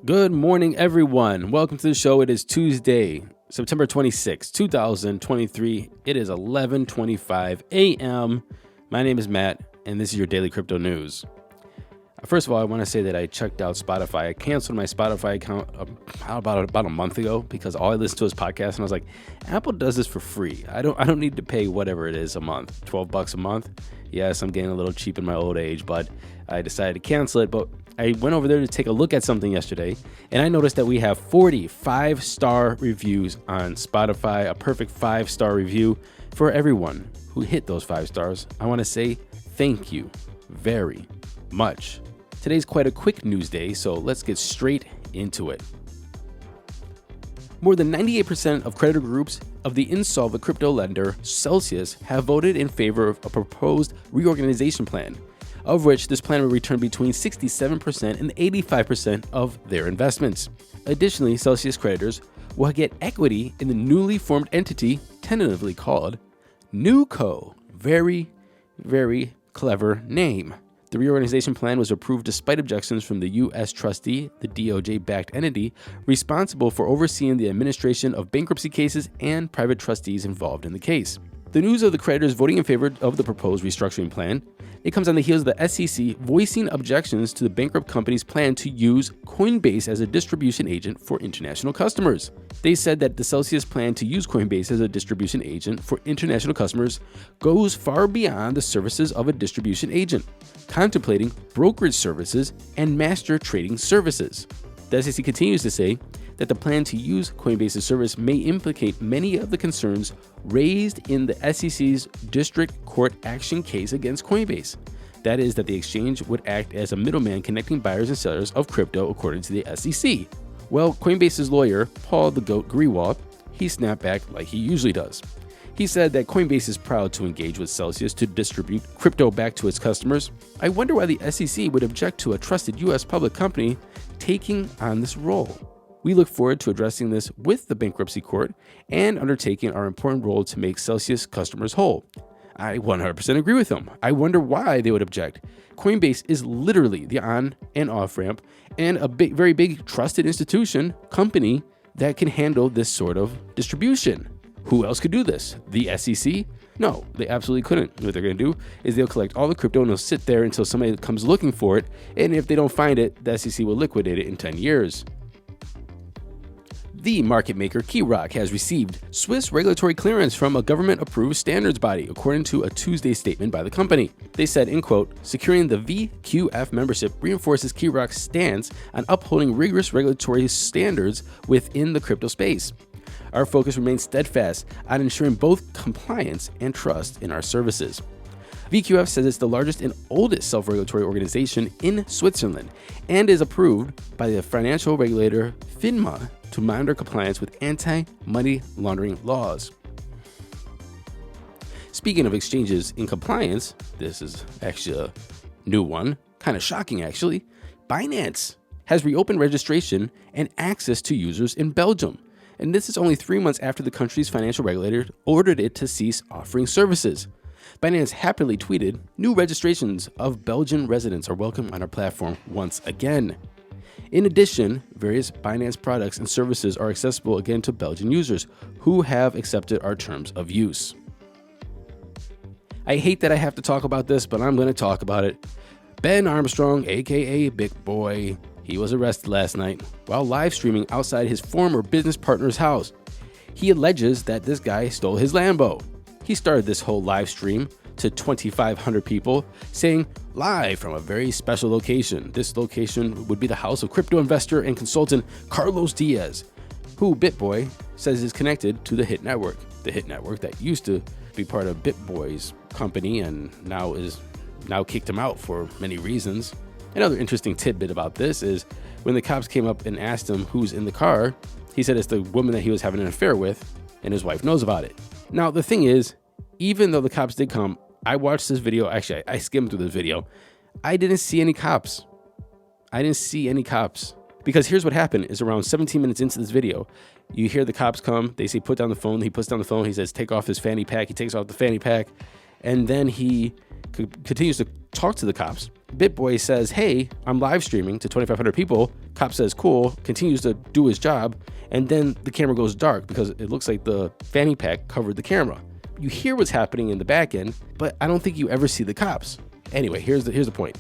Good morning, everyone. Welcome to the show. It is Tuesday, September 26, 2023. It is 11:25 a.m. My name is Matt, and this is your daily crypto news. First of all, I want to say that I checked out Spotify. I canceled my Spotify account about a month ago because all I listened to was podcasts, and I was like, Apple does this for free. I don't need to pay whatever it is a month, $12 a month. Yes, I'm getting a little cheap in my old age, but I decided to cancel it. But I went over there to take a look at something yesterday, and I noticed that we have 40 5-star reviews on Spotify, a perfect 5-star review for everyone who hit those 5 stars. I want to say thank you very much. Today's quite a quick news day, so let's get straight into it. More than 98% of creditor groups of the insolvent crypto lender Celsius have voted in favor of a proposed reorganization plan, of which this plan will return between 67% and 85% of their investments. Additionally, Celsius creditors will get equity in the newly formed entity, tentatively called NewCo. Very, very clever name. The reorganization plan was approved despite objections from the U.S. trustee, the DOJ-backed entity, responsible for overseeing the administration of bankruptcy cases and private trustees involved in the case. The news of the creditors voting in favor of the proposed restructuring plan, it comes on the heels of the SEC voicing objections to the bankrupt company's plan to use Coinbase as a distribution agent for international customers. They said that the Celsius plan to use Coinbase as a distribution agent for international customers goes far beyond the services of a distribution agent, contemplating brokerage services and master trading services. The SEC continues to say that the plan to use Coinbase's service may implicate many of the concerns raised in the SEC's district court action case against Coinbase. That is, that the exchange would act as a middleman connecting buyers and sellers of crypto, according to the SEC. Well, Coinbase's lawyer, Paul the Goat Grewal, he snapped back like he usually does. He said that Coinbase is proud to engage with Celsius to distribute crypto back to its customers. I wonder why the SEC would object to a trusted U.S. public company taking on this role. We look forward to addressing this with the bankruptcy court and undertaking our important role to make Celsius customers whole. I 100% agree with them. I wonder why they would object. Coinbase is literally the on and off ramp and a very big trusted institution company that can handle this sort of distribution. Who else could do this? The SEC? No, they absolutely couldn't. What they're going to do is they'll collect all the crypto and they'll sit there until somebody comes looking for it. And if they don't find it, the SEC will liquidate it in 10 years. The market maker Keyrock has received Swiss regulatory clearance from a government-approved standards body, according to a Tuesday statement by the company. They said, in quote, securing the VQF membership reinforces Keyrock's stance on upholding rigorous regulatory standards within the crypto space. Our focus remains steadfast on ensuring both compliance and trust in our services. VQF says it's the largest and oldest self-regulatory organization in Switzerland and is approved by the financial regulator FINMA to monitor compliance with anti-money laundering laws. Speaking of exchanges in compliance, this is actually a new one, kind of shocking actually. Binance has reopened registration and access to users in Belgium. And this is only 3 months after the country's financial regulator ordered it to cease offering services. Binance happily tweeted, new registrations of Belgian residents are welcome on our platform once again. In addition, various Binance products and services are accessible again to Belgian users who have accepted our terms of use. I hate that I have to talk about this, but I'm going to talk about it. Ben Armstrong, aka Bitboy, he was arrested last night while live streaming outside his former business partner's house. He alleges that this guy stole his Lambo. He started this whole live stream to 2,500 people, saying, live from a very special location. This location would be the house of crypto investor and consultant Carlos Diaz, who Bitboy says is connected to the Hit Network. The Hit Network that used to be part of Bitboy's company and now kicked him out for many reasons. Another interesting tidbit about this is when the cops came up and asked him who's in the car, he said it's the woman that he was having an affair with, and his wife knows about it. Now, the thing is, even though the cops did come, I watched this video. Actually, I skimmed through this video. I didn't see any cops. Because here's what happened is around 17 minutes into this video, you hear the cops come. They say, put down the phone. He puts down the phone. He says, take off his fanny pack. He takes off the fanny pack. And then he continues to talk to the cops. Bitboy says, hey, I'm live streaming to 2,500 people. Cop says, cool, continues to do his job. And then the camera goes dark because it looks like the fanny pack covered the camera. You hear what's happening in the back end, but I don't think you ever see the cops. Anyway, here's the point.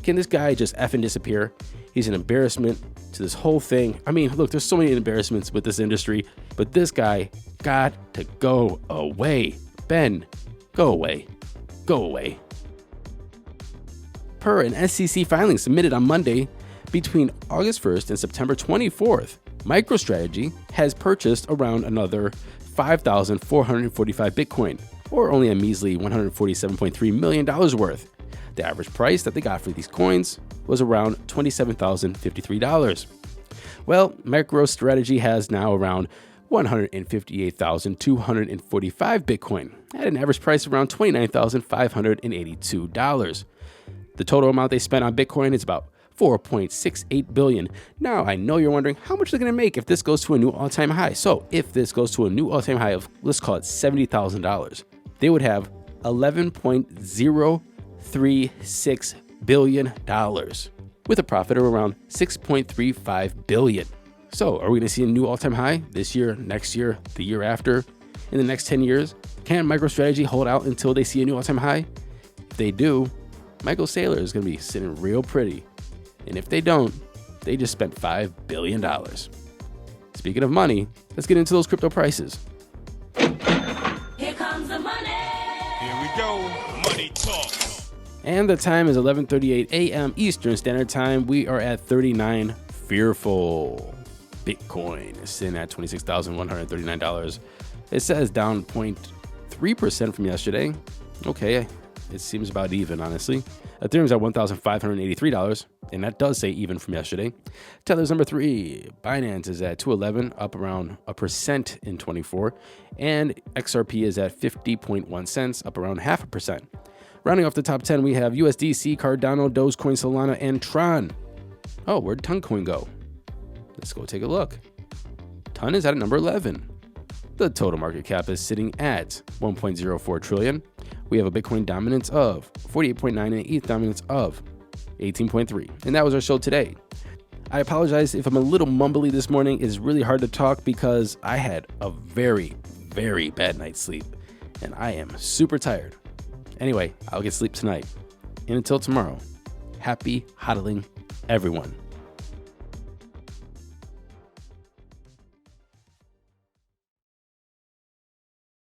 Can this guy just effing disappear? He's an embarrassment to this whole thing. I mean, look, there's so many embarrassments with this industry, but this guy got to go away. Ben, go away. Go away. Per an SEC filing submitted on Monday, between August 1st and September 24th, MicroStrategy has purchased around another 5,445 Bitcoin, or only a measly $147.3 million worth. The average price that they got for these coins was around $27,053. Well, MicroStrategy has now around 158,245 Bitcoin at an average price around $29,582. The total amount they spent on Bitcoin is about $4.68 billion. Now, I know you're wondering how much they're going to make if this goes to a new all-time high. So if this goes to a new all-time high of, let's call it $70,000, they would have $11.036 billion with a profit of around $6.35 billion. So are we going to see a new all-time high this year, next year, the year after, in the next 10 years? Can MicroStrategy hold out until they see a new all-time high? If they do, Michael Saylor is going to be sitting real pretty. And if they don't, they just spent $5 billion. Speaking of money, let's get into those crypto prices. Here comes the money. Here we go. Money talk. And the time is 11:38 a.m. Eastern Standard Time. We are at 39 fearful. Bitcoin is sitting at $26,139. It says down 0.3% from yesterday. Okay, it seems about even, honestly. Ethereum's at $1,583, and that does say even from yesterday. Tether's number 3. Binance is at 211, up around 1% in 24. And XRP is at 50.1 cents, up around 0.5%. Rounding off the top 10, we have USDC, Cardano, Dogecoin, Solana, and Tron. Oh, where'd Toncoin go? Let's go take a look. Ton is at number 11. The total market cap is sitting at 1.04 trillion. We have a Bitcoin dominance of 48.9 and an ETH dominance of 18.3. And that was our show today. I apologize if I'm a little mumbly this morning. It's really hard to talk because I had a very, very bad night's sleep and I am super tired. Anyway, I'll get sleep tonight. And until tomorrow, happy hodling, everyone.